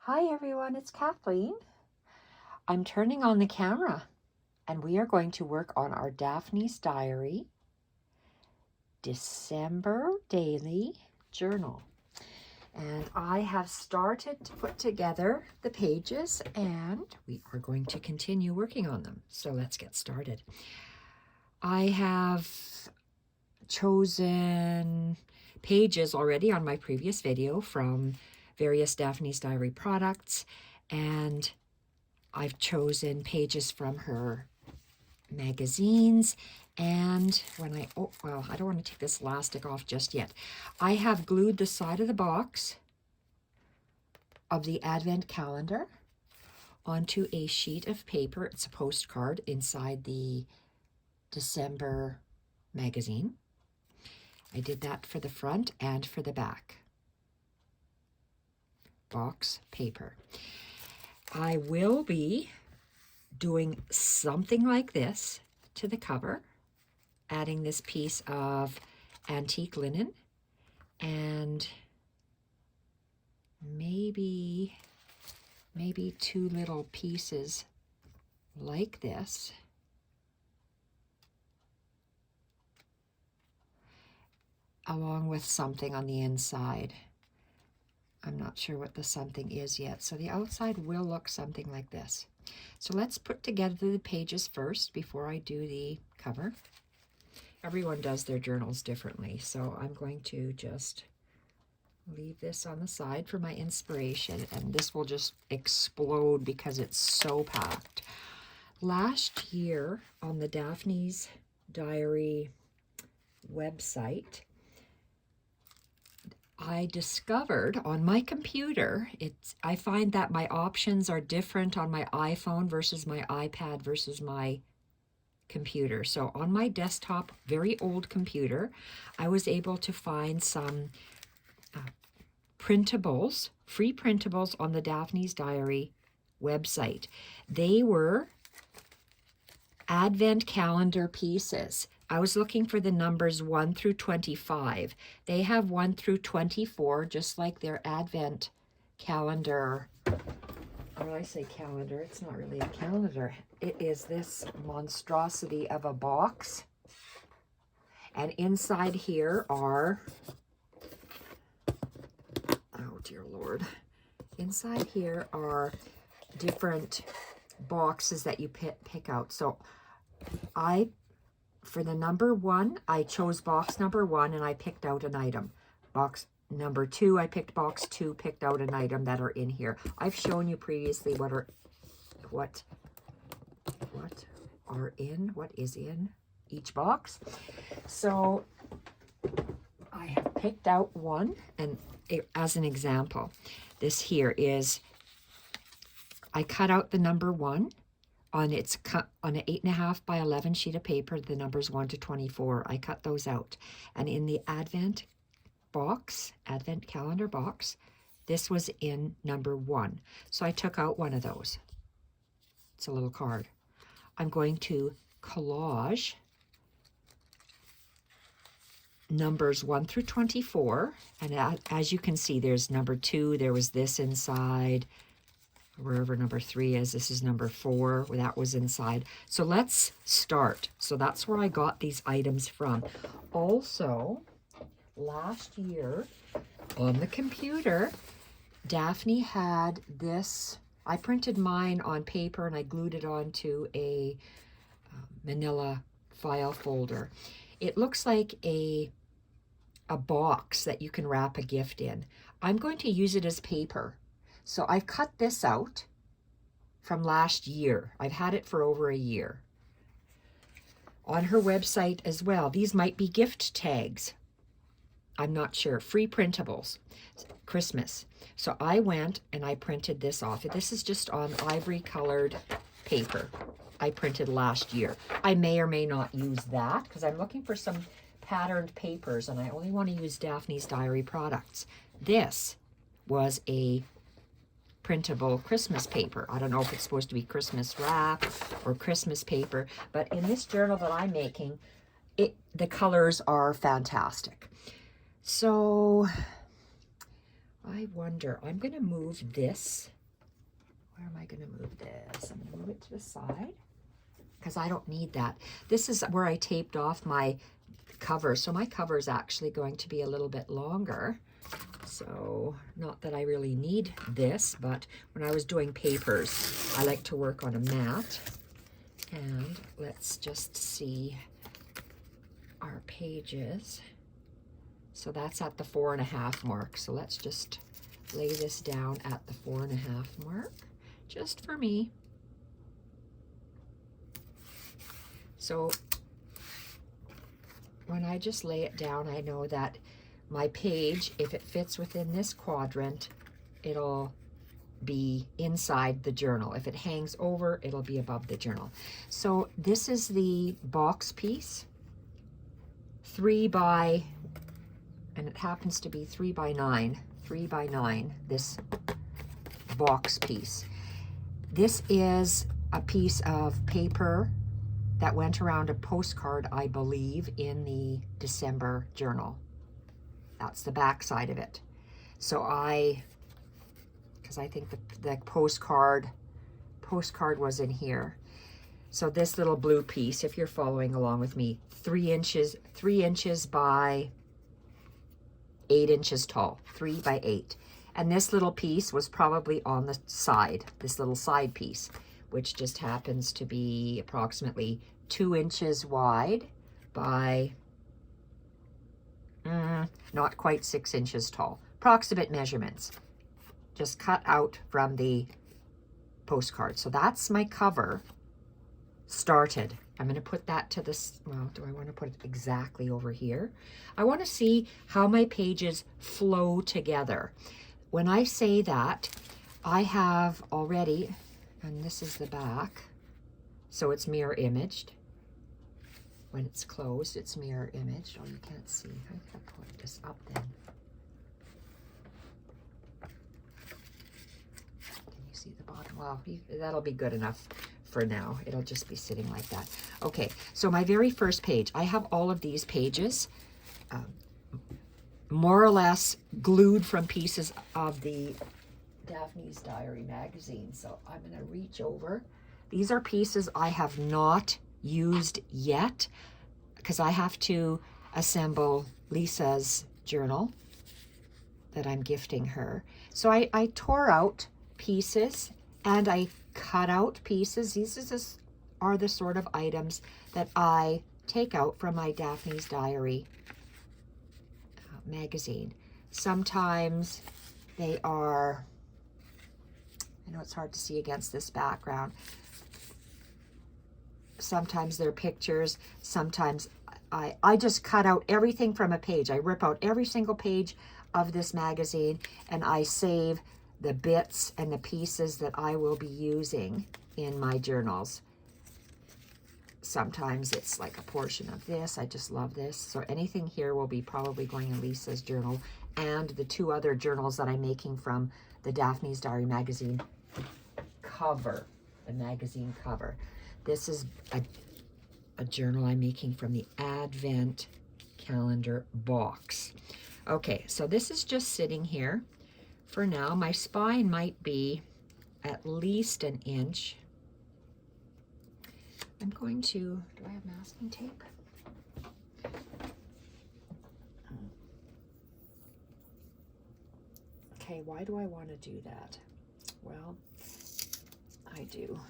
Hi everyone, it's Kathleen. I'm turning on the camera and we are going to work on our Daphne's Diary December daily journal. And I have started to put together the pages and we are going to continue working on them. So let's get started. I have chosen pages already on my previous video from various Daphne's Diary products, and I've chosen pages from her magazines. And when I don't want to take this elastic off just yet. I have glued the side of the box of the advent calendar onto a sheet of paper. It's a postcard inside the December magazine. I did that for the front and for the back. Box paper. I will be doing something like this to the cover, adding this piece of antique linen and maybe two little pieces like this along with something on the inside. I'm not sure what the something is yet. So the outside will look something like this. So let's put together the pages first before I do the cover. Everyone does their journals differently, so I'm going to just leave this on the side for my inspiration, and this will just explode because it's so packed. Last year on the Daphne's Diary website, I discovered on my computer, I find that my options are different on my iPhone versus my iPad versus my computer. So on my desktop, very old computer, I was able to find some printables, free printables on the Daphne's Diary website. They were advent calendar pieces. I was looking for the numbers 1 through 25. They have 1 through 24, just like their advent calendar. When I say calendar, it's not really a calendar. It is this monstrosity of a box. And inside here are, oh dear Lord, inside here are different boxes that you pick out. So for the number 1, I chose box number 1 and I picked out an item. Box number 2, I picked box 2, picked out an item that are in here. I've shown you previously what is in each box. So I have picked out one, and as an example, this here is, I cut out the number 1 on an 8.5 by 11 sheet of paper, the numbers 1 to 24. I cut those out. And in the advent calendar box, this was in number 1. So I took out one of those. It's a little card. I'm going to collage numbers 1 through 24. And as you can see, there's number 2. There was this inside. Wherever number 3 is, this is number 4, where that was inside. So let's start. So that's where I got these items from. Also, last year on the computer, Daphne had this. I printed mine on paper and I glued it onto a manila file folder. It looks like a box that you can wrap a gift in. I'm going to use it as paper. So I've cut this out from last year. I've had it for over a year. On her website as well, these might be gift tags. I'm not sure. Free printables, Christmas. So I went and I printed this off. This is just on ivory colored paper I printed last year. I may or may not use that because I'm looking for some patterned papers and I only want to use Daphne's Diary products. This was a printable Christmas paper. I don't know if it's supposed to be Christmas wrap or Christmas paper, but in this journal that I'm making, the colors are fantastic. So I wonder, I'm going to move this. Where am I going to move this? I'm going to move it to the side because I don't need that. This is where I taped off my cover. So my cover is actually going to be a little bit longer. So not that I really need this, but when I was doing papers, I like to work on a mat. And let's just see our pages. So that's at the 4.5 mark. So let's just lay this down at the 4.5 mark, just for me. So when I just lay it down, I know that my page, if it fits within this quadrant, it'll be inside the journal. If it hangs over, it'll be above the journal. So this is the box piece, 3 by, and it happens to be 3 by 9, this box piece. This is a piece of paper that went around a postcard, I believe, in the December journal. That's the back side of it. So because I think the postcard was in here. So this little blue piece, if you're following along with me, 3 inches by 8 inches tall, 3 by 8. And this little piece was probably on the side, this little side piece, which just happens to be approximately 2 inches wide by not quite 6 inches tall. Approximate measurements, just cut out from the postcard. So that's my cover started. I'm going to put that to this, well, do I want to put it exactly over here? I want to see how my pages flow together. When I say that, I have already, and this is the back, so it's mirror imaged. When it's closed, it's mirror imaged. Oh, you can't see. I gotta put this up then. Can you see the bottom? Well, that'll be good enough for now. It'll just be sitting like that. Okay, so my very first page, I have all of these pages more or less glued from pieces of the Daphne's Diary magazine. So I'm going to reach over. These are pieces I have not used yet because I have to assemble Lisa's journal that I'm gifting her. So I tore out pieces and I cut out pieces. These are the sort of items that I take out from my Daphne's Diary magazine. Sometimes they are, I know it's hard to see against this background, sometimes they're pictures, sometimes I just cut out everything from a page. I rip out every single page of this magazine and I save the bits and the pieces that I will be using in my journals. Sometimes it's like a portion of this. I just love this. So anything here will be probably going in Lisa's journal and the 2 other journals that I'm making from the Daphne's Diary magazine cover, the magazine cover. This is a journal I'm making from the Advent calendar box. Okay, so this is just sitting here for now. My spine might be at least 1 inch. I'm going to, do I have masking tape? Okay, why do I want to do that? Well, I do.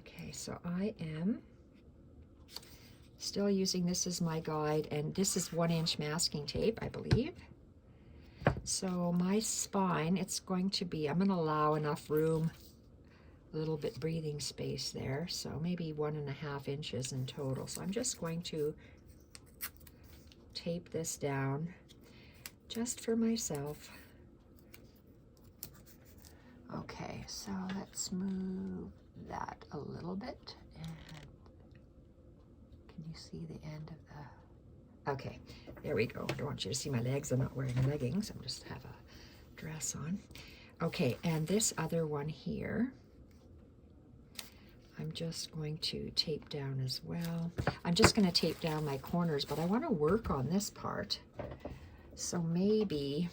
Okay, so I am still using this as my guide, and this is 1 inch masking tape, I believe. So my spine, it's going to be, I'm going to allow enough room, a little bit breathing space there, so maybe 1.5 inches in total. So I'm just going to tape this down just for myself. Okay, so let's move that a little bit. And can you see the end of the, okay, there we go. I don't want you to see my legs. I'm not wearing leggings. I'm just have a dress on. Okay, and this other one here, I'm just going to tape down as well. I'm just going to tape down my corners, but I want to work on this part. So maybe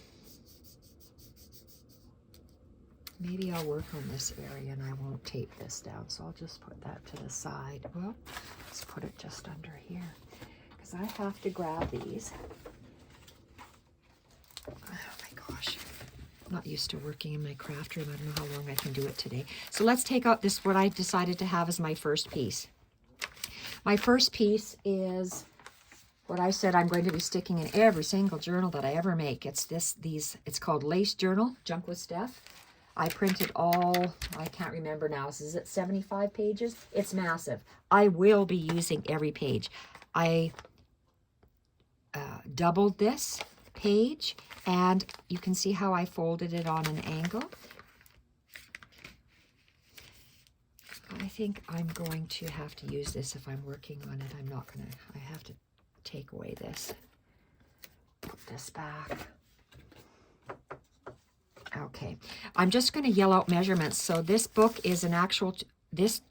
I'll work on this area and I won't tape this down. So I'll just put that to the side. Well, let's put it just under here because I have to grab these. Oh my gosh. I'm not used to working in my craft room. I don't know how long I can do it today. So let's take out this, what I decided to have as my first piece. My first piece is what I said I'm going to be sticking in every single journal that I ever make. It's it's called Lace Journal, Junk with Steph. I printed all, I can't remember now, is it 75 pages? It's massive. I will be using every page. I doubled this page, and you can see how I folded it on an angle. I think I'm going to have to use this if I'm working on it. I'm not gonna, I have to take away this. Put this back. Okay, I'm just going to yell out measurements. So this book is this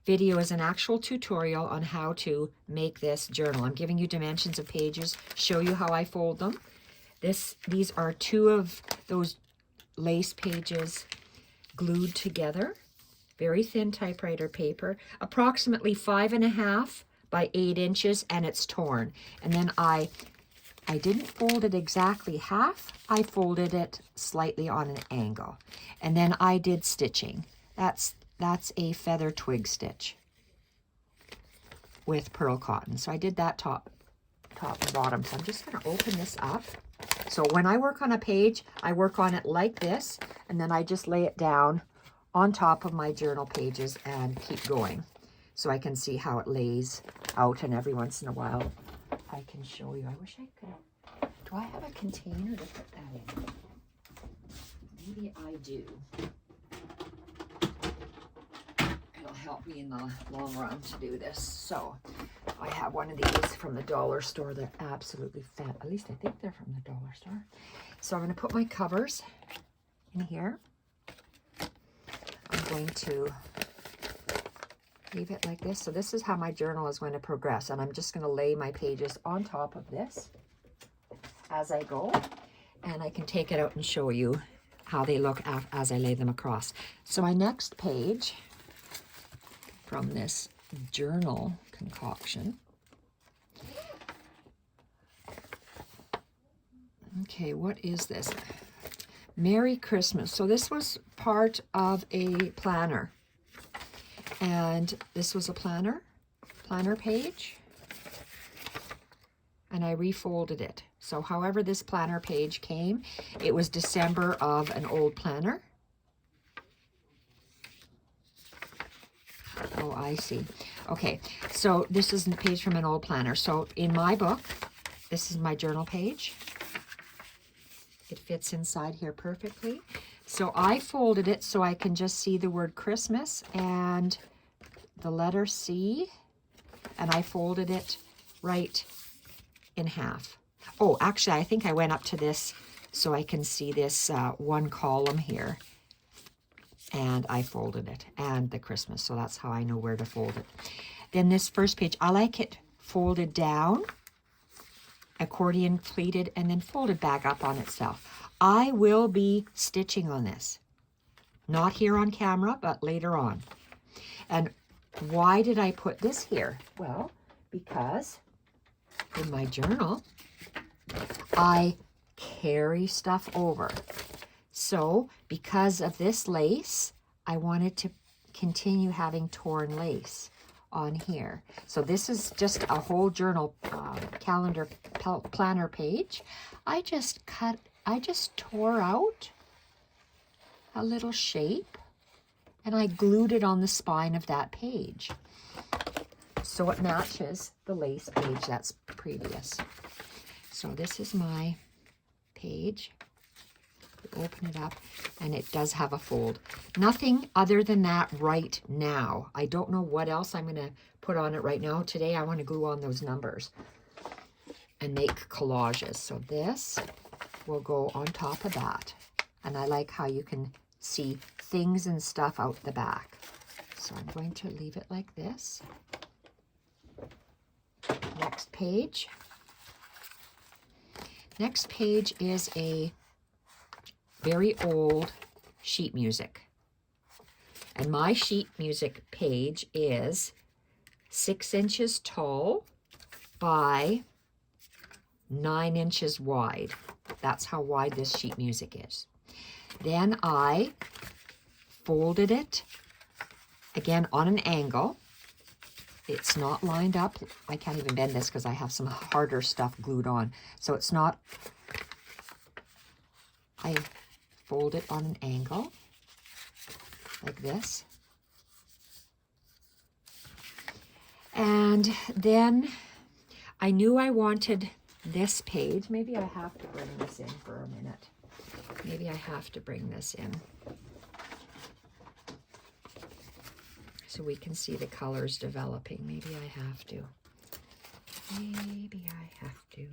video is an actual tutorial on how to make this journal. I'm giving you dimensions of pages, show you how I fold them. These are 2 of those lace pages glued together. Very thin typewriter paper, approximately 5.5 by 8 inches, and it's torn. And then I didn't fold it exactly half. I folded it slightly on an angle. And then I did stitching. That's a feather twig stitch with pearl cotton. So I did that top and bottom. So I'm just going to open this up. So when I work on a page, I work on it like this, and then I just lay it down on top of my journal pages and keep going so I can see how it lays out, and every once in a while I can show you. I wish I could. Do I have a container to put that in? Maybe I do. It'll help me in the long run to do this. So I have one of these from the dollar store. They're absolutely fat. At least I think they're from the dollar store. So I'm going to put my covers in here. I'm going to leave it like this. So this is how my journal is going to progress. And I'm just going to lay my pages on top of this as I go. And I can take it out and show you how they look as I lay them across. So my next page from this journal concoction. Okay, what is this? Merry Christmas. So this was part of a planner. And this was a planner page. And I refolded it. So however this planner page came, it was December of an old planner. Oh, I see. Okay, so this is a page from an old planner. So in my book, this is my journal page. It fits inside here perfectly. So I folded it so I can just see the word Christmas and the letter C. And I folded it right in half. Oh, actually, I think I went up to this so I can see this one column here. And I folded it, and the Christmas. So that's how I know where to fold it. Then this first page, I like it folded down, accordion pleated, and then folded back up on itself. I will be stitching on this. Not here on camera, but later on. And why did I put this here? Well, because in my journal, I carry stuff over. So because of this lace, I wanted to continue having torn lace on here. So this is just a whole journal calendar planner page. I just tore out a little shape and I glued it on the spine of that page. So it matches the lace page that's previous. So this is my page. Open it up, and it does have a fold. Nothing other than that right now. I don't know what else I'm going to put on it right now. Today I want to glue on those numbers and make collages. So this will go on top of that. And I like how you can see things and stuff out the back. So I'm going to leave it like this. Next page. Next page is a very old sheet music. And my sheet music page is 6 inches tall by 9 inches wide. That's how wide this sheet music is. Then I folded it again on an angle. It's not lined up. I can't even bend this because I have some harder stuff glued on. So it's not, I fold it on an angle like this. And then I knew I wanted this page. Maybe I have to bring this in for a minute. Maybe I have to bring this in so we can see the colors developing. Maybe I have to. Maybe I have to.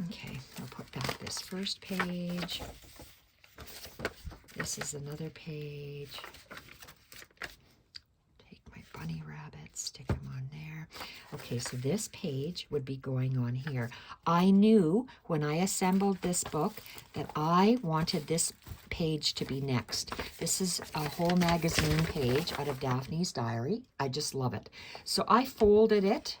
Okay, I'll put back this first page. This is another page. Take my bunny rabbits, stick them on there. Okay, so this page would be going on here. I knew when I assembled this book that I wanted this page to be next. This is a whole magazine page out of Daphne's diary. I just love it. So I folded it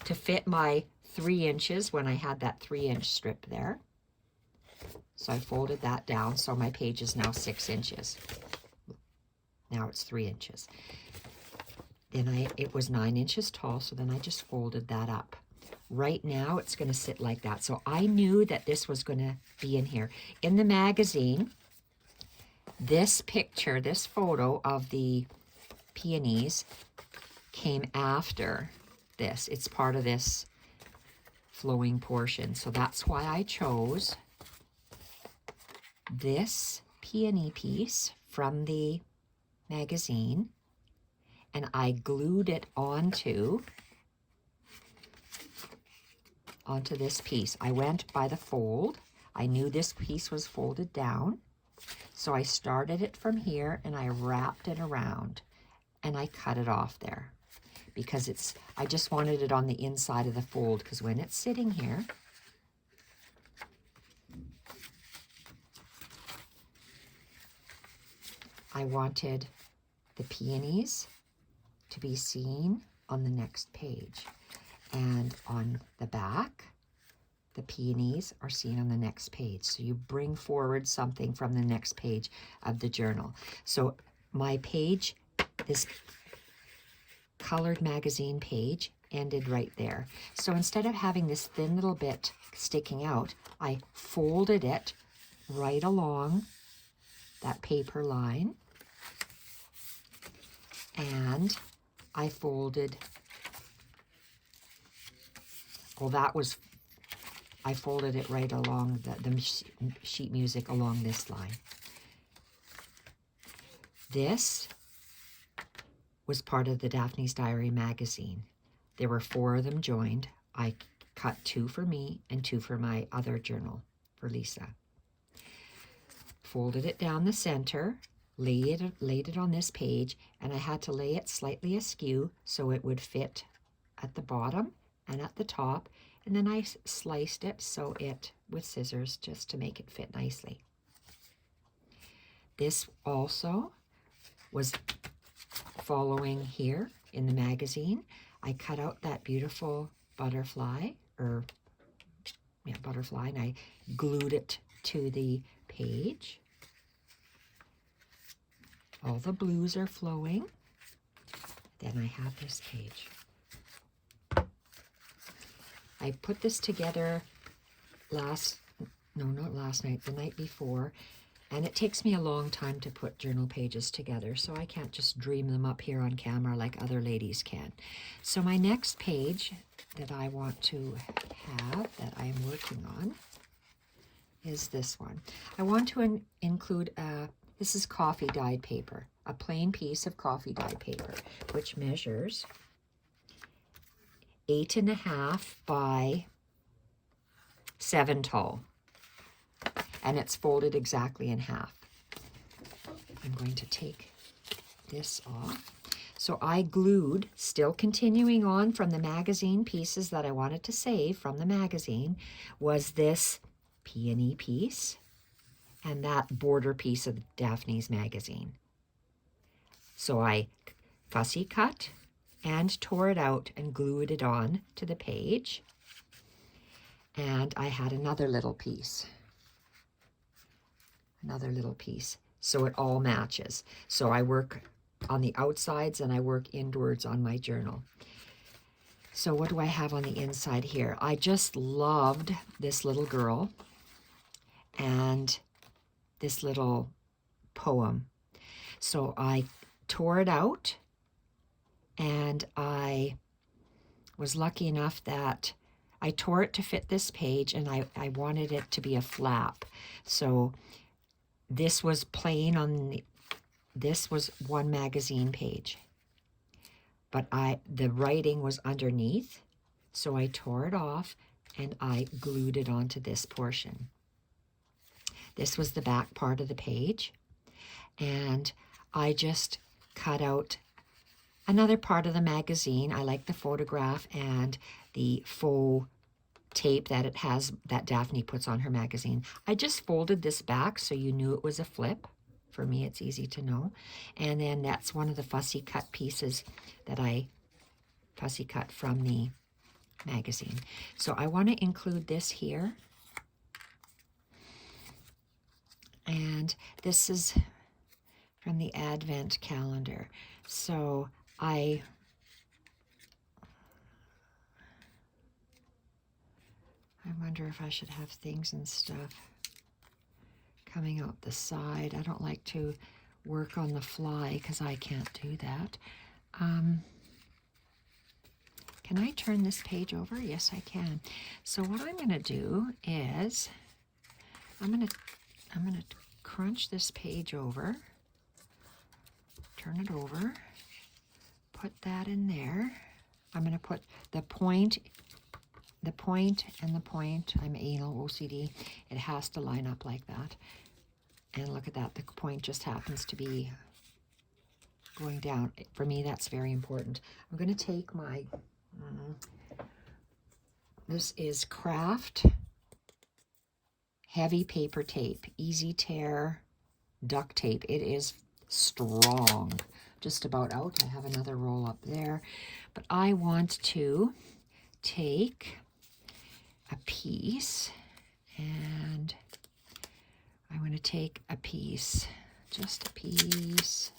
to fit my 3 inches when I had that 3-inch strip there. So I folded that down, so my page is now 6 inches. Now it's 3 inches. Then it was 9 inches tall, so then I just folded that up. Right now it's going to sit like that. So I knew that this was going to be in here. In the magazine, this picture, this photo of the peonies came after this. It's part of this flowing portion. So that's why I chose this peony piece from the magazine, and I glued it onto this piece. I went by the fold. I knew this piece was folded down, so I started it from here and I wrapped it around and I cut it off there because I just wanted it on the inside of the fold, because when it's sitting here, I wanted the peonies to be seen on the next page. And on the back, the peonies are seen on the next page. So you bring forward something from the next page of the journal. So my page, this colored magazine page, ended right there. So instead of having this thin little bit sticking out, I folded it right along that paper line. And I folded, I folded it right along the sheet music along this line. This was part of the Daphne's Diary magazine. There were 4 of them joined. I cut 2 for me and 2 for my other journal, for Lisa. Folded it down the center, laid it on this page, and I had to lay it slightly askew so it would fit at the bottom and at the top, and then I sliced it with scissors just to make it fit nicely. This also was following here in the magazine. I cut out that beautiful butterfly, and I glued it to the page. All the blues are flowing. Then I have this page. I put this together the night before, and it takes me a long time to put journal pages together, so I can't just dream them up here on camera like other ladies can. So my next page that I want to have, that I am working on, is this one. I want to include this is coffee dyed paper, a plain piece of coffee dyed paper, which measures 8.5 by 7 tall. And it's folded exactly in half. I'm going to take this off. So I glued, still continuing on from the magazine pieces that I wanted to save from the magazine, was this peony piece and that border piece of Daphne's magazine. So I fussy cut and tore it out and glued it on to the page. And I had another little piece. So it all matches. So I work on the outsides and I work inwards on my journal. So what do I have on the inside here? I just loved this little girl and this little poem. So I tore it out, and I was lucky enough that I tore it to fit this page, and I wanted it to be a flap. So this was plain on this was one magazine page, but the writing was underneath, so I tore it off and I glued it onto this portion. This was the back part of the page, and I just cut out another part of the magazine. I like the photograph and the faux tape that it has that Daphne puts on her magazine. I just folded this back so you knew it was a flip. For me, it's easy to know. And then that's one of the fussy cut pieces that I fussy cut from the magazine. So I want to include this here. And this is from the Advent calendar. So I wonder if I should have things and stuff coming out the side. I don't like to work on the fly because I can't do that. Can I turn this page over? Yes, I can. So what I'm going to do is I'm going to crunch this page over, turn it over, put that in there. I'm going to put the point and the point. I'm anal OCD. It has to line up like that. And look at that. The point just happens to be going down. For me, that's very important. I'm going to take my, this is Craft Heavy Paper Tape. Easy Tear Duct Tape. It is strong. Just about out. I have another roll up there. But I want to take a piece, and I want to take a piece, just a piece,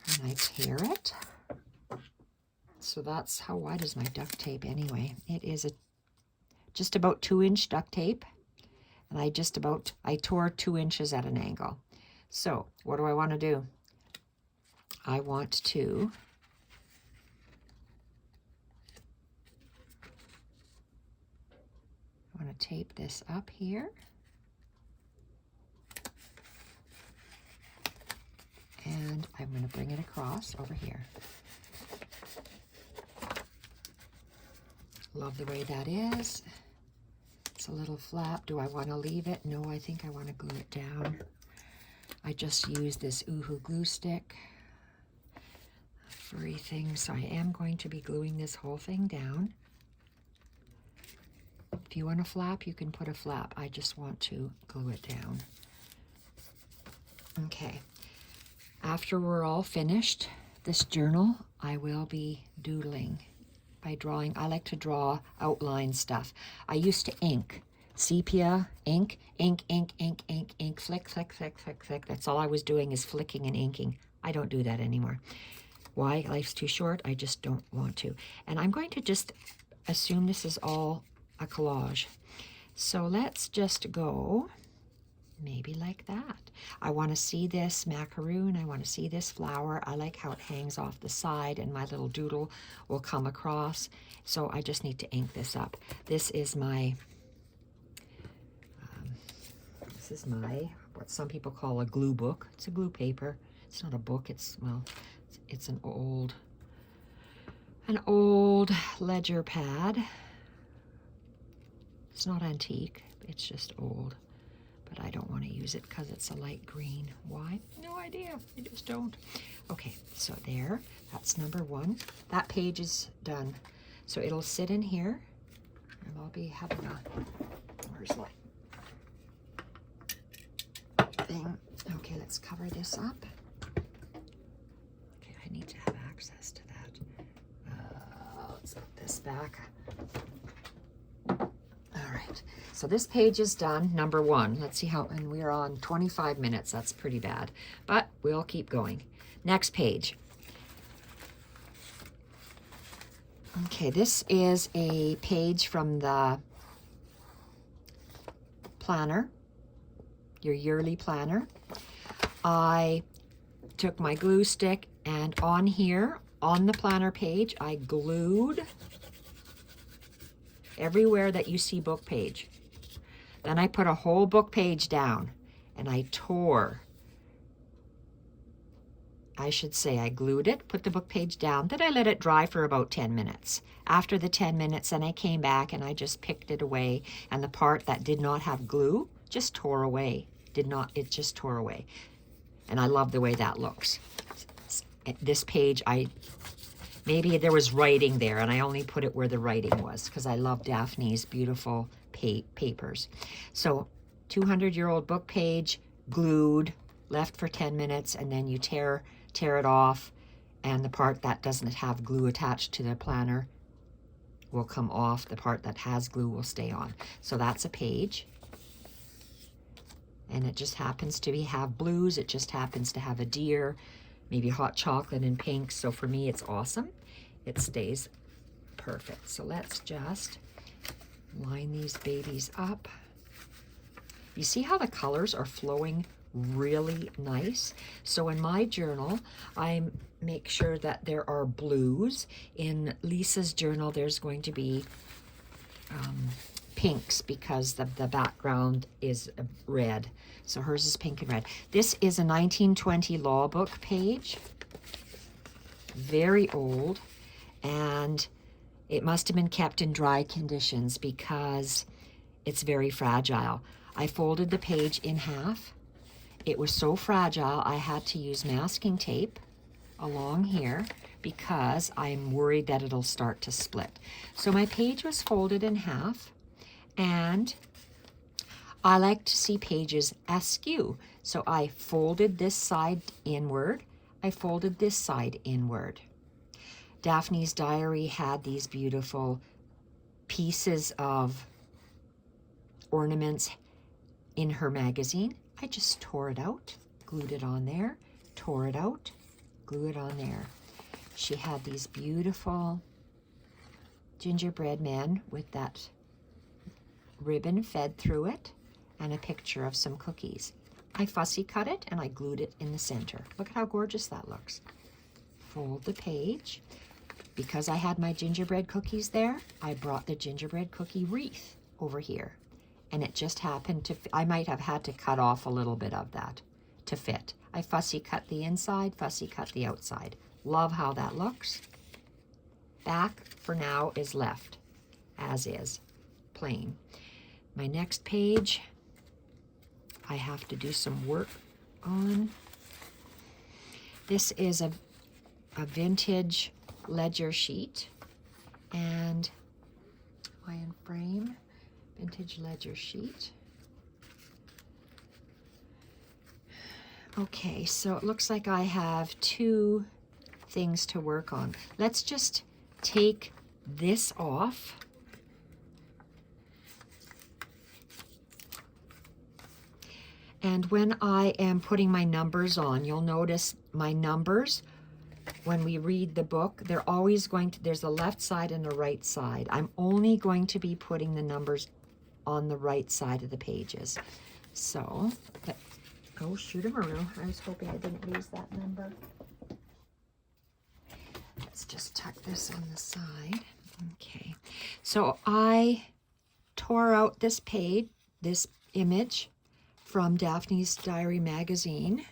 and I tear it. So that's how wide is my duct tape anyway. It is just about 2-inch duct tape, and I tore 2 inches at an angle. So what do I want to do? I want to tape this up here, and I'm going to bring it across over here. Love the way that is. It's a little flap. Do I want to leave it? No, I think I want to glue it down. I just used this Oohoo glue stick, furry thing, so I am going to be gluing this whole thing down. If you want a flap, you can put a flap. I just want to glue it down. Okay. After we're all finished this journal, I will be doodling by drawing. I like to draw outline stuff. I used to ink. Sepia, ink, ink, ink, ink, ink, ink, flick, flick, flick, flick, flick. That's all I was doing is flicking and inking. I don't do that anymore. Why? Life's too short. I just don't want to. And I'm going to just assume this is all a collage. So let's just go maybe like that. I want to see this macaroon. I want to see this flower. I like how it hangs off the side and my little doodle will come across. So I just need to ink this up. This is my what some people call a glue book. It's a glue paper. It's not a book. It's an old ledger pad. It's not antique. It's just old. but I don't want to use it because it's a light green. Why? No idea. I just don't. Okay, so there, that's number 1. That page is done. So it'll sit in here, and I'll be having a, where's my thing? Okay, let's cover this up. Okay, I need to have access to that. Let's put this back. All right, so this page is done, number 1. Let's see how, and we're on 25 minutes. That's pretty bad, but we'll keep going. Next page. Okay, this is a page from the planner, your yearly planner. I took my glue stick, and on here, on the planner page, I glued everywhere that you see book page. Then I put a whole book page down, and I tore. I should say I glued it, put the book page down, then I let it dry for about 10 minutes. After the 10 minutes, then I came back and I just picked it away, and the part that did not have glue just tore away. It just tore away. And I love the way that looks. This page, maybe there was writing there, and I only put it where the writing was because I love Daphne's beautiful papers. So 200-year-old book page, glued, left for 10 minutes, and then you tear it off, and the part that doesn't have glue attached to the planner will come off. The part that has glue will stay on. So that's a page. And it just happens to have blues. It just happens to have a deer, maybe hot chocolate and pink. So for me, it's awesome. It stays perfect. So let's just line these babies up. You see how the colors are flowing really nice? So in my journal, I make sure that there are blues. In Lisa's journal, there's going to be pinks because the background is red. So hers is pink and red. This is a 1920 law book page. Very old, and it must have been kept in dry conditions because it's very fragile. I folded the page in half. It was so fragile, I had to use masking tape along here because I'm worried that it'll start to split. So my page was folded in half, and I like to see pages askew. So I folded this side inward, I folded this side inward. Daphne's diary had these beautiful pieces of ornaments in her magazine. I just tore it out, glued it on there, tore it out, glue it on there. She had these beautiful gingerbread men with that ribbon fed through it and a picture of some cookies. I fussy cut it and I glued it in the center. Look at how gorgeous that looks. Fold the page. Because I had my gingerbread cookies there, I brought the gingerbread cookie wreath over here. And it just happened to, I might have had to cut off a little bit of that to fit. I fussy cut the inside, fussy cut the outside. Love how that looks. Back for now is left as is, plain. My next page, I have to do some work on. This is a vintage ledger sheet, and iron frame. Vintage ledger sheet. Okay, so it looks like I have 2 things to work on. Let's just take this off. And when I am putting my numbers on, you'll notice my numbers, when we read the book, they're always going to, there's a left side and a right side. I'm only going to be putting the numbers on the right side of the pages. So, oh, shoot 'em around. I was hoping I didn't lose that number. Let's just tuck this on the side. Okay, so I tore out this page, this image from Daphne's Diary magazine,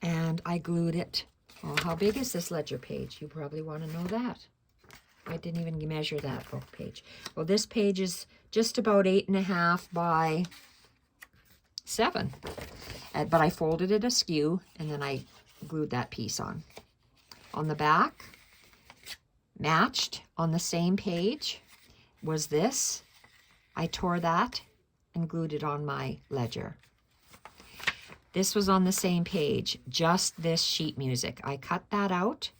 and I glued it. Oh, how big is this ledger page? You probably want to know that. I didn't even measure that book page. Well, this page is just about 8.5 by 7. But I folded it askew, and then I glued that piece on. On the back, matched on the same page, was this. I tore that and glued it on my ledger. This was on the same page, just this sheet music. I cut that out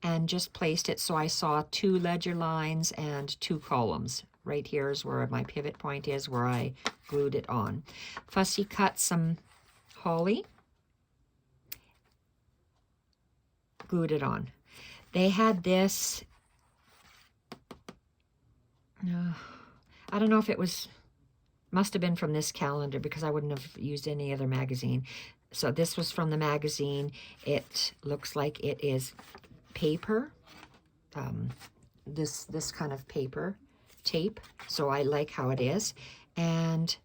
and just placed it so I saw 2 ledger lines and 2 columns. Right here is where my pivot point is, where I glued it on. Fussy cut some holly, glued it on. They had this, I don't know if it was, must have been from this calendar because I wouldn't have used any other magazine. So this was from the magazine. It looks like it is paper, this kind of paper tape. So I like how it is. And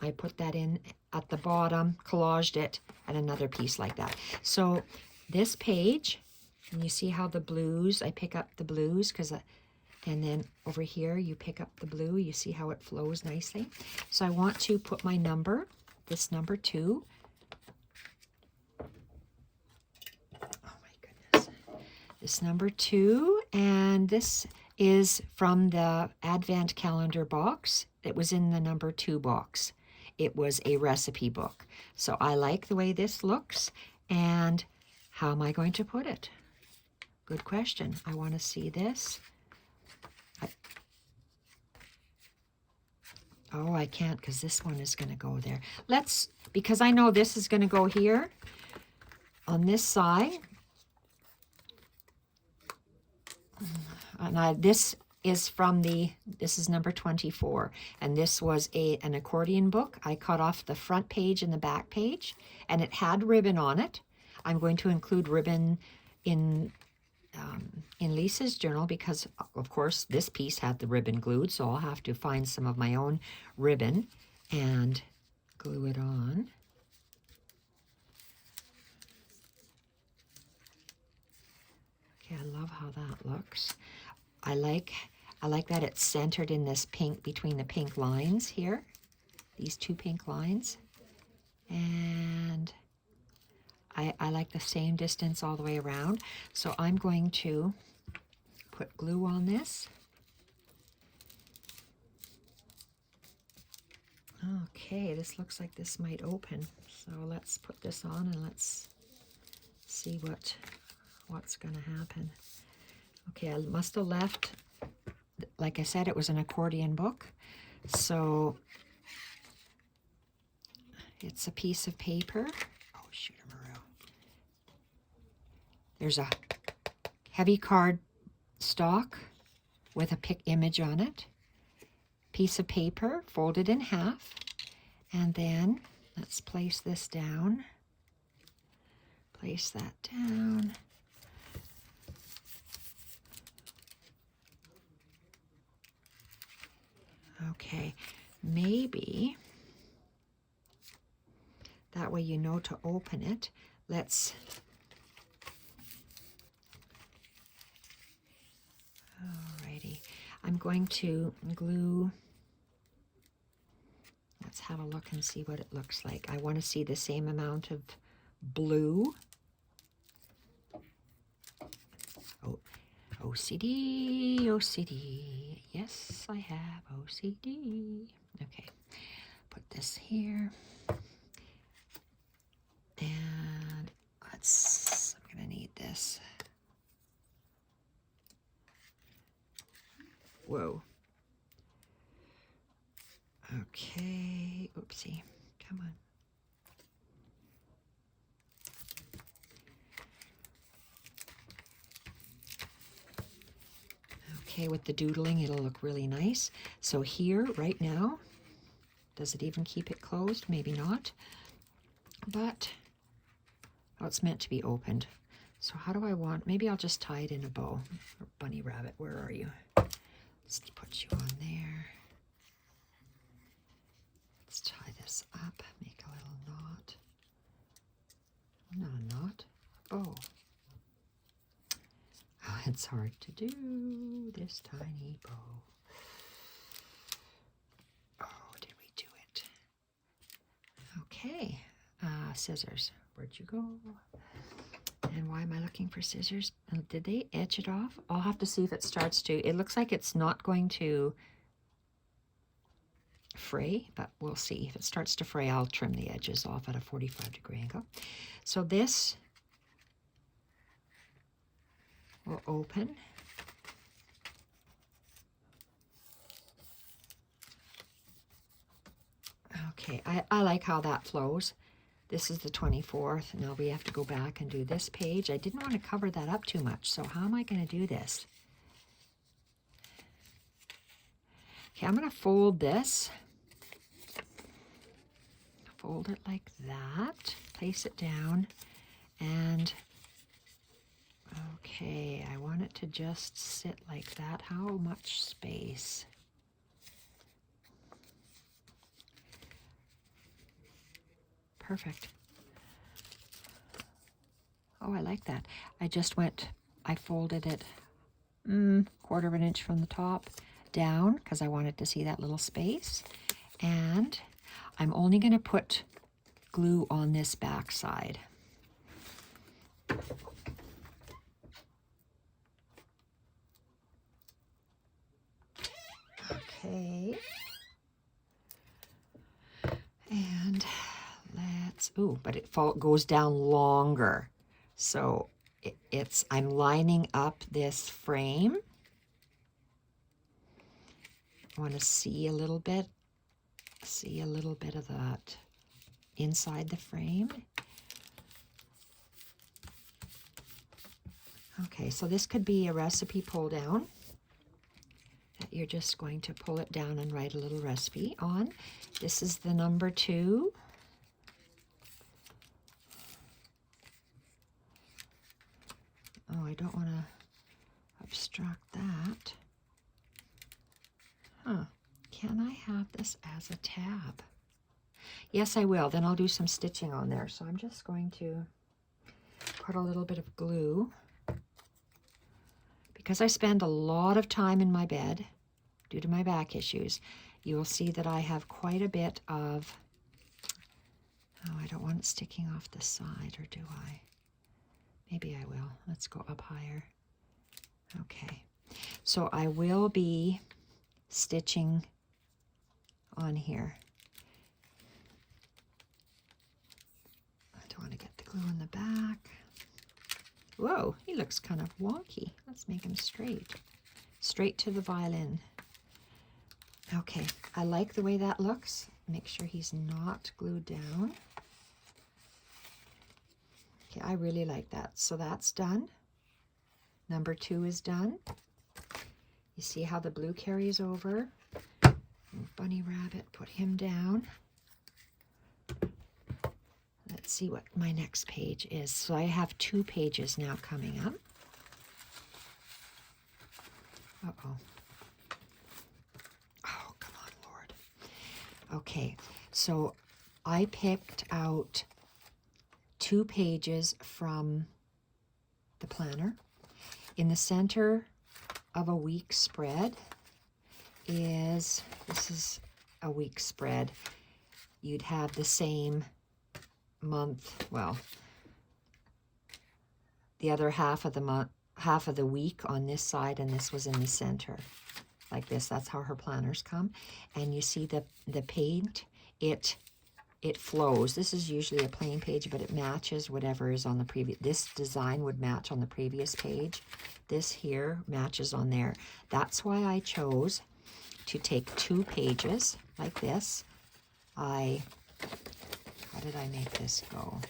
I put that in at the bottom, collaged it, and another piece like that. So this page, and you see how the blues, I pick up the blues because and then over here you pick up the blue. You see how it flows nicely. So I want to put my number, this number 2. Oh my goodness. This number 2, and this is from the Advent calendar box. It was in the number 2 box. It was a recipe book. So I like the way this looks. And how am I going to put it? Good question. I want to see this. Oh, I can't because this one is going to go there. Because I know this is going to go here on this side. And this is from this is number 24. And this was an accordion book. I cut off the front page and the back page, and it had ribbon on it. I'm going to include ribbon in Lisa's journal because, of course, this piece had the ribbon glued, so I'll have to find some of my own ribbon and glue it on. Okay, I love how that looks. I like that it's centered in this pink, between the pink lines here, these 2 pink lines. And I like the same distance all the way around. So I'm going to put glue on this. Okay, this looks like this might open. So let's put this on and let's see what's going to happen. Okay, I must have left, like I said, it was an accordion book. So it's a piece of paper. Oh, shoot, there's a heavy card stock with a pic image on it. Piece of paper folded in half. And then let's place this down. Place that down. Okay, maybe that way you know to open it. Alrighty, I'm going to glue. Let's have a look and see what it looks like. I want to see the same amount of blue. Oh, OCD, OCD. Yes, I have OCD. Okay, put this here. And I'm going to need this. Whoa. Okay, oopsie, come on. Okay, with the doodling, it'll look really nice. So here, right now, does it even keep it closed? Maybe not. But, oh, it's meant to be opened. So how do I want, maybe I'll just tie it in a bow. Bunny rabbit, where are you? Let's put you on there. Let's tie this up, make a little knot. Not a knot, a bow. Oh, it's hard to do, this tiny bow. Oh, did we do it? Okay, scissors. Where'd you go? And why am I looking for scissors? Did they etch it off? I'll have to see if it starts to. It looks like it's not going to fray, but we'll see. If it starts to fray, I'll trim the edges off at a 45-degree angle. So this will open. Okay, I like how that flows. This is the 24th. Now we have to go back and do this page. I didn't want to cover that up too much, so how am I going to do this? Okay, I'm going to fold this. Fold it like that. Place it down. And, okay, I want it to just sit like that. How much space? Perfect. Oh, I like that. I folded it 1/4 of an inch from the top down because I wanted to see that little space. And I'm only going to put glue on this back side. Okay. And but it goes down longer. So I'm lining up this frame. I want to see a little bit of that inside the frame. Okay, so this could be a recipe pull down. That you're just going to pull it down and write a little recipe on. This is the number 2. Oh, I don't want to obstruct that. Huh. Can I have this as a tab? Yes, I will. Then I'll do some stitching on there. So I'm just going to put a little bit of glue. Because I spend a lot of time in my bed due to my back issues, you will see that I have quite a bit of, oh, I don't want it sticking off the side, or do I? Maybe I will. Let's go up higher. Okay. So I will be stitching on here. I don't want to get the glue in the back. Whoa, he looks kind of wonky. Let's make him straight. Straight to the violin. Okay, I like the way that looks. Make sure he's not glued down. Okay, I really like that. So that's done. Number 2 is done. You see how the blue carries over? Bunny rabbit, put him down. Let's see what my next page is. So I have 2 pages now coming up. Uh-oh. Oh, come on, Lord. Okay, so I picked out 2 pages from the planner. In the center of a week spread this is a week spread. You'd have the same month, well, the other half of the month, half of the week on this side, and this was in the center like this. That's how her planners come. And you see the paint, it flows. This is usually a plain page, but it matches whatever is on the previous. This design would match on the previous page. This here matches on there. That's why I chose to take 2 pages like this. How did I make this go?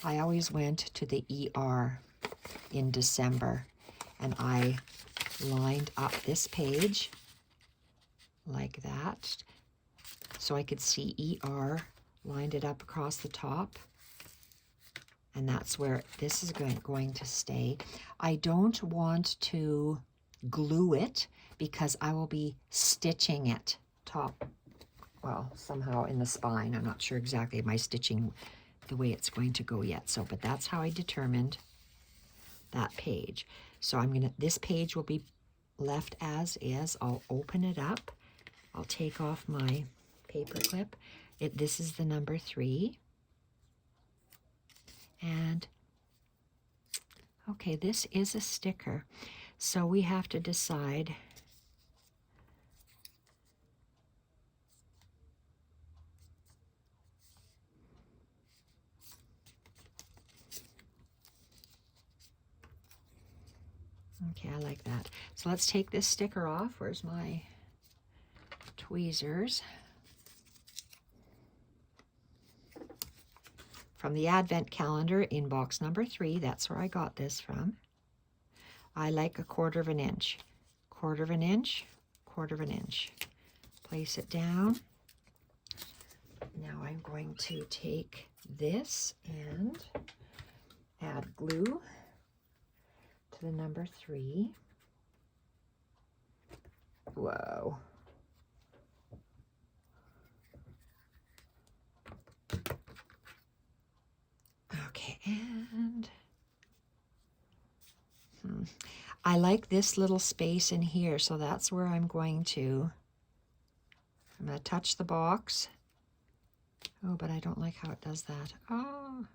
I always went to the ER in December, and I lined up this page like that so I could see ER, lined it up across the top, and that's where this is going to stay. I don't want to glue it because I will be stitching it somehow in the spine. I'm not sure exactly my stitching the way it's going to go yet. So, but that's how I determined that page. So this page will be left as is. I'll open it up. I'll take off my paper clip. This is the number 3. And, okay, this is a sticker. So we have to decide. Okay, I like that. So let's take this sticker off. Where's my tweezers? From the Advent calendar in box number 3, that's where I got this from. I like a 1/4 inch. 1/4 inch, 1/4 inch. Place it down. Now I'm going to take this and add glue to the number 3. Whoa. Okay, and I like this little space in here, so that's where I'm going to touch the box. Oh, but I don't like how it does that. Oh.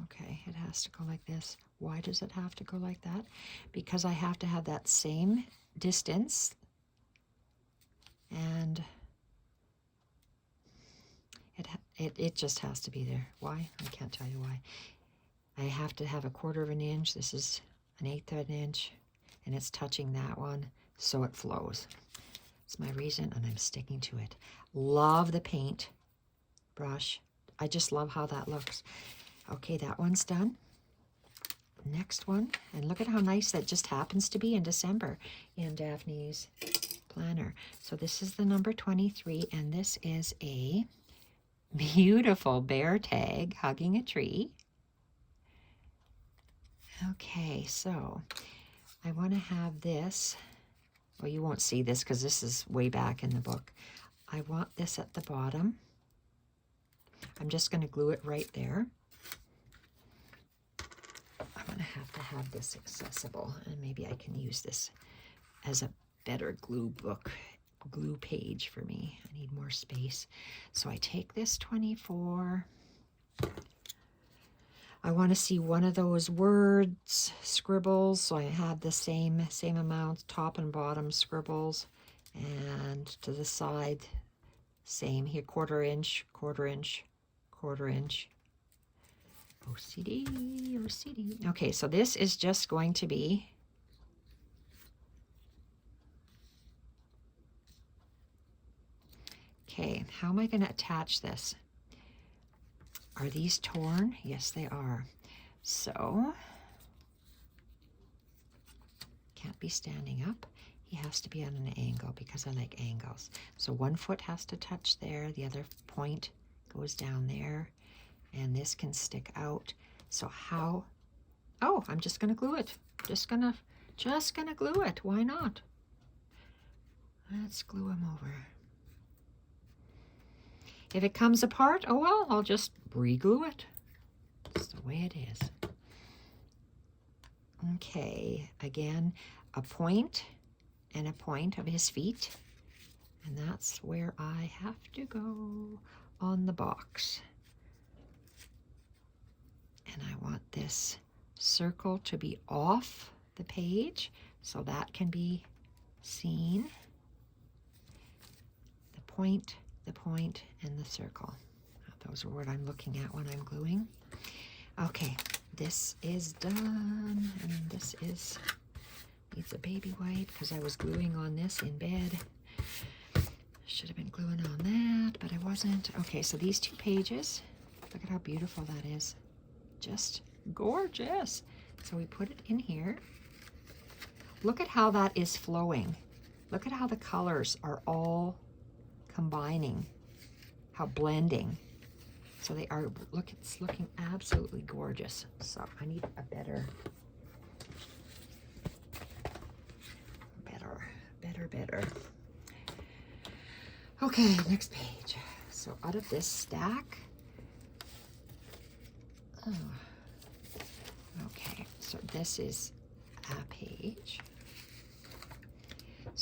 Okay, it has to go like this. Why does it have to go like that? Because I have to have that same distance, and it just has to be there. Why? I can't tell you why. I have to have a 1/4 inch. This is an 1/8 inch, and it's touching that one, so it flows. It's my reason, and I'm sticking to it. Love the paint brush. I just love how that looks. Okay, that one's done. Next one, and look at how nice that just happens to be in December in Daphne's planner. So this is the number 23, and this is a beautiful bear tag hugging a tree. Okay, so I want to have this. Well, you won't see this because this is way back in the book. I want this at the bottom. I'm just going to glue it right there. I'm going to have this accessible, and maybe I can use this as a better glue page for me. I need more space. So I take this 24. I want to see one of those words scribbles, so I have the same amount, top and bottom scribbles, and to the side, same here, 1/4 inch, 1/4 inch, 1/4 inch. OCD, OCD. Okay, so this is just going to be okay. How am I going to attach this? Are these torn? Yes, they are. So, can't be standing up. He has to be on an angle because I like angles. So one foot has to touch there. The other point goes down there. And this can stick out. So how? Oh, I'm just gonna glue it. Just gonna glue it. Why not? Let's glue him over. If it comes apart, oh well, I'll just re-glue it. That's the way it is. Okay, again, a point and a point of his feet. And that's where I have to go on the box. And I want this circle to be off the page so that can be seen. The point, and the circle. Those are what I'm looking at when I'm gluing. Okay, this is done, and this needs a baby wipe because I was gluing on this in bed. Should have been gluing on that, but I wasn't. Okay, so these 2 pages, look at how beautiful that is. Just gorgeous. So we put it in here. Look at how that is flowing. Look at how the colors are all combining, how blending. So they are, look, it's looking absolutely gorgeous. So I need a better. Okay, next page. So out of this stack, okay, so this is a page.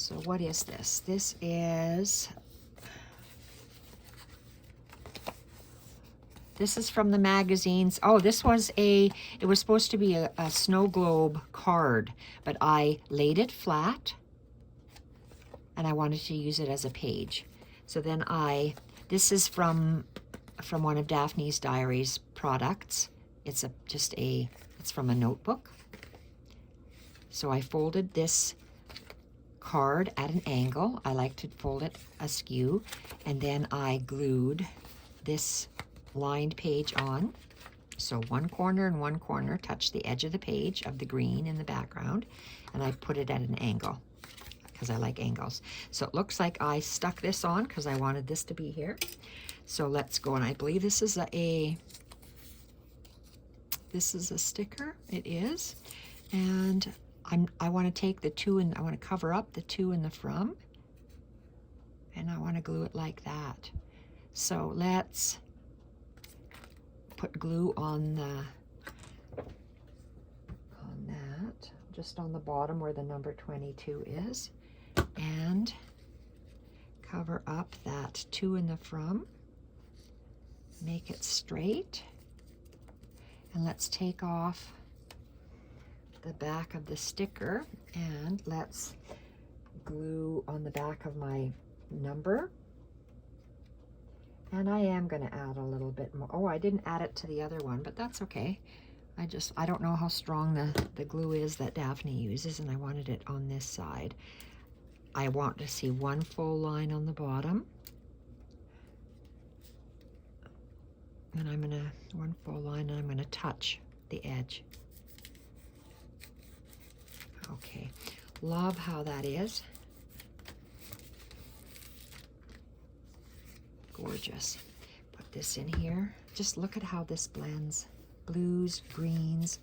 So what is this? This is from the magazines. Oh, this was it was supposed to be a snow globe card, but I laid it flat and I wanted to use it as a page. So then this is from one of Daphne's Diaries products. It's it's from a notebook. So I folded this card at an angle. I like to fold it askew, and then I glued this lined page on. So one corner and one corner touch the edge of the page of the green in the background, and I put it at an angle because I like angles. So it looks like I stuck this on because I wanted this to be here. So let's go, and I believe this is a sticker. It is, and I want to take the two and I want to cover up the to and the from, and I want to glue it like that. So let's put glue on that, just on the bottom where the number 22 is, and cover up that to and the from. Make it straight, and let's take off the back of the sticker, and let's glue on the back of my number. And I am going to add a little bit more. Oh, I didn't add it to the other one, but that's okay. I don't know how strong the glue is that Daphne uses, and I wanted it on this side. I want to see one full line on the bottom. And one full line, and I'm going to touch the edge. Okay, love how that is. Gorgeous. Put this in here. Just look at how this blends. Blues, greens,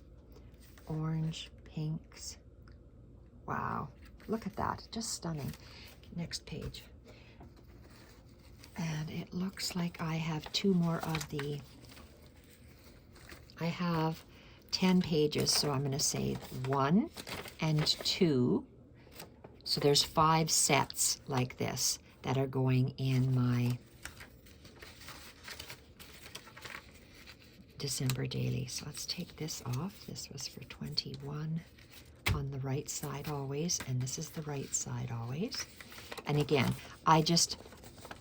orange, pinks. Wow, look at that, just stunning. Next page. And it looks like I have two more of I have 10 pages, so I'm going to say 1 and 2. So there's 5 sets like this that are going in my December daily. So let's take this off. This was for 21 on the right side always, and this is the right side always. And again, I just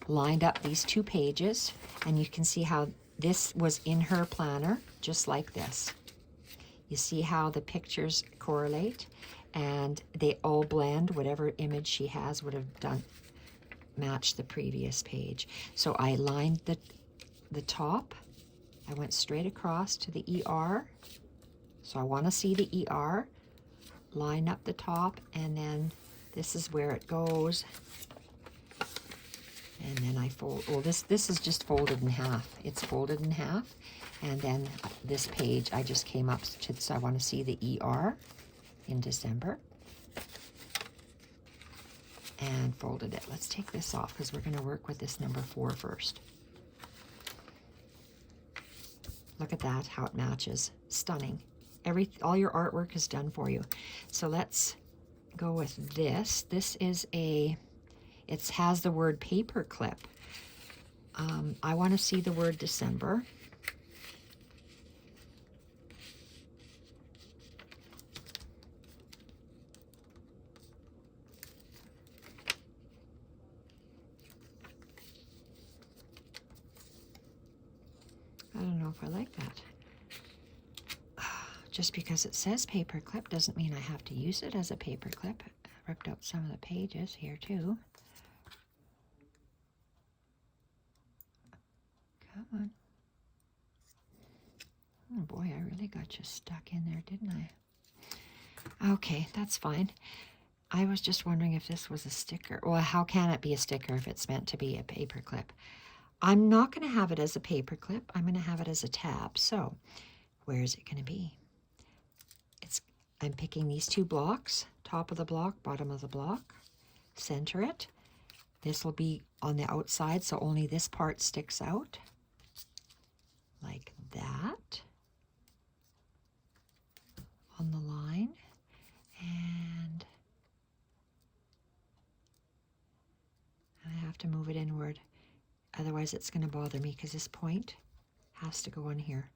lined up these 2 pages, and you can see how this was in her planner, just like this. You see how the pictures correlate, and they all blend. Whatever image she has would have done match the previous page. So I lined the top. I went straight across to the ER. So I want to see the ER. Line up the top, and then this is where it goes. And then I fold, well, this is just folded in half. It's folded in half. And then this page, I just came up to, so I want to see the ER in December. And folded it. Let's take this off because we're going to work with this number 4 first. Look at that, how it matches. Stunning. All your artwork is done for you. So let's go with this. This is it has the word paper clip. I want to see the word December. I don't know if I like that. Just because it says paper clip doesn't mean I have to use it as a paper clip. I ripped out some of the pages here too. Come on. Oh boy, I really got you stuck in there, didn't I? Okay, that's fine. I was just wondering if this was a sticker. Well, how can it be a sticker if it's meant to be a paper clip? I'm not going to have it as a paper clip. I'm going to have it as a tab. So where is it going to be? I'm picking these 2 blocks, top of the block, bottom of the block, center it. This will be on the outside, so only this part sticks out, like that, on the line, and Otherwise it's going to bother me because this point has to go on here.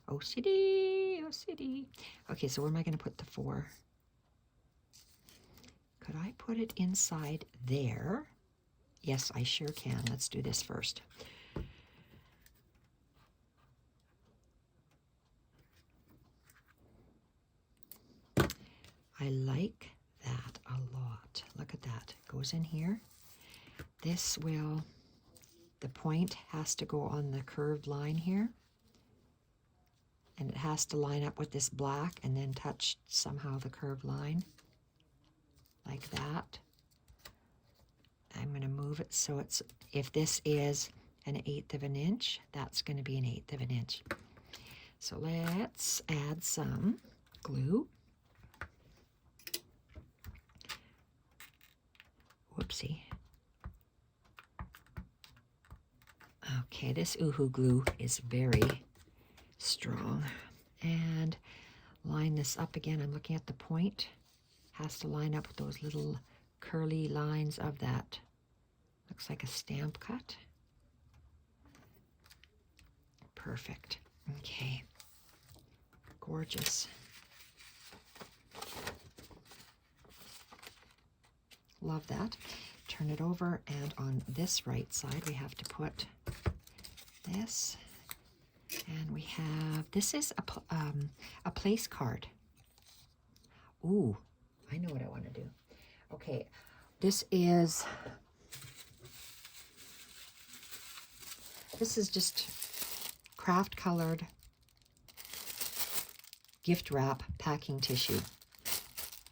OCD, OCD. Okay, so where am I going to put the 4? Could I put it inside there? Yes, I sure can. Let's do this first. I like that a lot. Look at that. Goes in here. This will, the point has to go on the curved line here. And it has to line up with this black and then touch somehow the curved line. Like that. I'm going to move it so it's, if this is an 1/8 of an inch, that's going to be an 1/8 of an inch. So let's add some glue. Whoopsie. Okay, this Uhu glue is very strong. And line this up again. I'm looking at the point. Has to line up with those little curly lines of that. Looks like a stamp cut. Perfect. Okay. Gorgeous. Love that. Turn it over, and on this right side we have to put this, and we have, this is a place card. Ooh, I know what I want to do. Okay, this is just craft colored gift wrap packing tissue.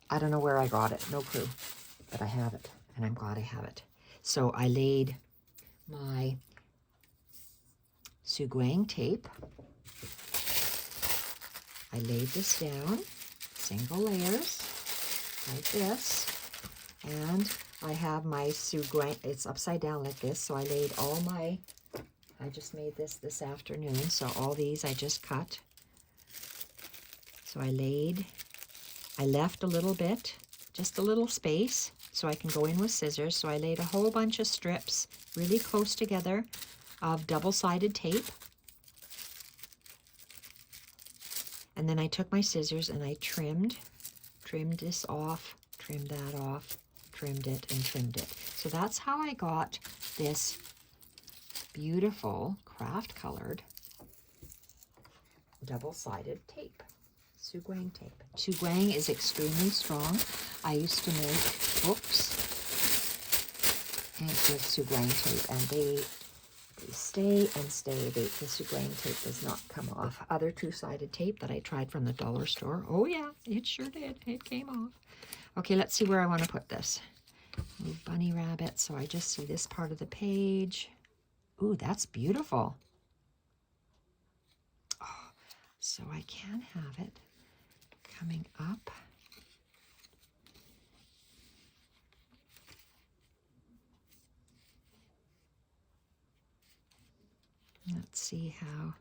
I don't know where I got it, no clue, but I have it, and I'm glad I have it. So I laid my Suguang tape. I laid this down, single layers, like this, and I have my Suguang, it's upside down like this, so I laid all my, I just made this afternoon, so all these I just cut. So I left a little bit, just a little space, so I can go in with scissors. So I laid a whole bunch of strips really close together of double-sided tape. And then I took my scissors and I trimmed this off, trimmed that off, trimmed it and trimmed it. So that's how I got this beautiful craft colored double-sided tape. Suguang tape. Suguang is extremely strong. I used to make books and with Suguang tape, and they stay and stay. The Suguang tape does not come off. Other two-sided tape that I tried from the dollar store, oh yeah, it sure did. It came off. Okay, let's see where I want to put this. Move bunny rabbit, so I just see this part of the page. Ooh, that's beautiful. Oh, so I can have it coming up. Let's see how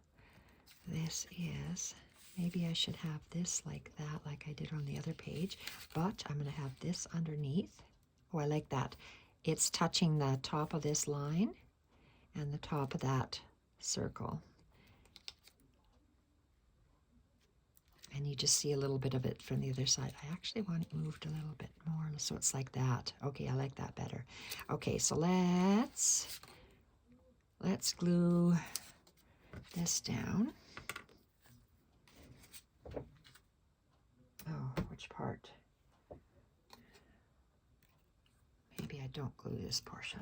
this is. Maybe I should have this like that, like I did on the other page, but I'm going to have this underneath. Oh, I like that. It's touching the top of this line and the top of that circle. And you just see a little bit of it from the other side. I actually want it moved a little bit more, so it's like that. Okay, I like that better. Okay, so let's glue this down. Oh, which part? Maybe I don't glue this portion.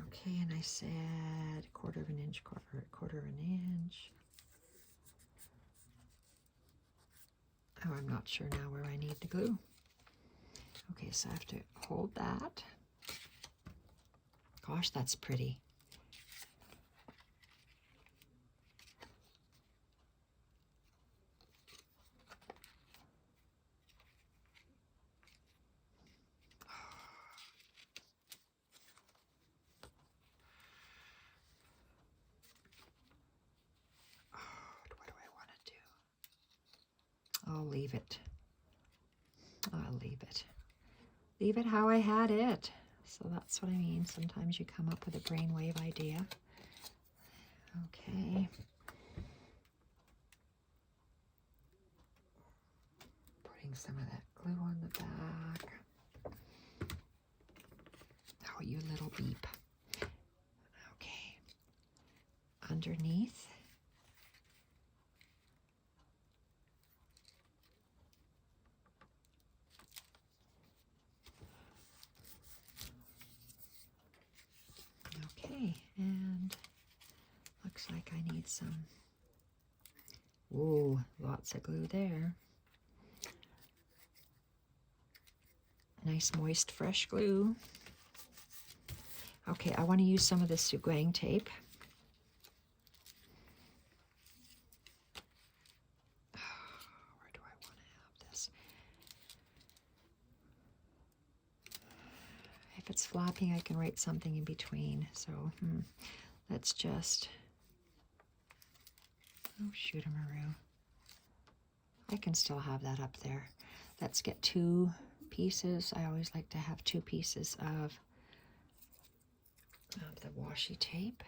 Okay, and I said 1/4 of an inch, quarter of an inch. Oh, I'm not sure now where I need the glue. Okay, so I have to hold that. Gosh, that's pretty. I'll leave it. I'll leave it. Leave it how I had it. So that's what I mean. Sometimes you come up with a brainwave idea. Okay. Putting some of that glue on the back. Oh, you little beep. Okay. Underneath. Okay, and looks like I need some, ooh, lots of glue there. Nice, moist, fresh glue. Okay, I want to use some of this Suguang tape. Where do I want to have this? If it's flapping, I can write something in between. So let's just, oh, shoot-a-maroo. I can still have that up there. Let's get 2 pieces. I always like to have 2 pieces of the washi tape.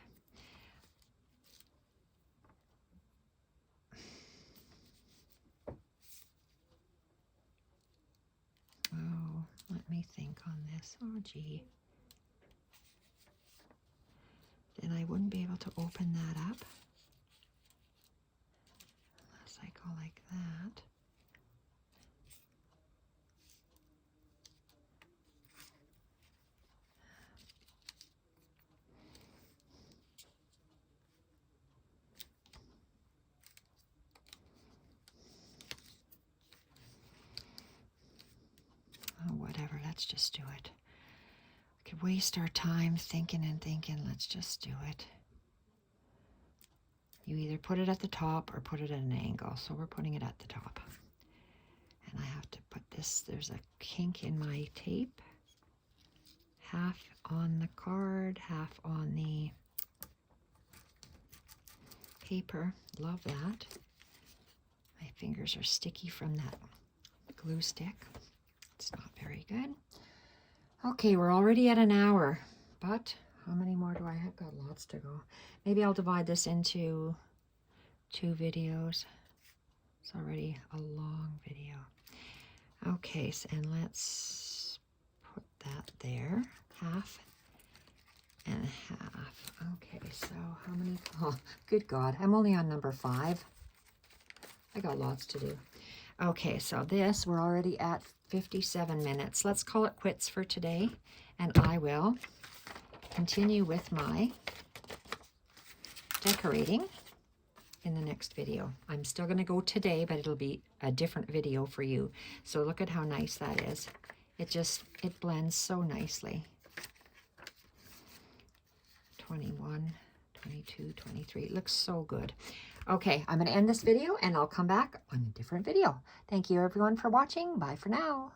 Oh, let me think on this. Oh, gee. Then I wouldn't be able to open that up unless I go like that. Oh, whatever, let's just do it. We could waste our time thinking and thinking. Let's just do it. You either put it at the top or put it at an angle. So we're putting it at the top. And I have to put this, there's a kink in my tape. Half on the card, half on the paper. Love that. My fingers are sticky from that glue stick. It's not very good. Okay, we're already at an hour, but how many more do I have? Got lots to go. Maybe I'll divide this into 2 videos. It's already a long video. Okay, so, and let's put that there. Half and half. Okay, so how many? Oh, good God, I'm only on number 5. I got lots to do. Okay, so this, we're already at 57 minutes. Let's call it quits for today, and I will continue with my decorating in the next video. I'm still going to go today, but it'll be a different video for you. So look at how nice that is. It blends so nicely. 21, 22, 23. It looks so good. Okay, I'm going to end this video and I'll come back on a different video. Thank you everyone for watching. Bye for now.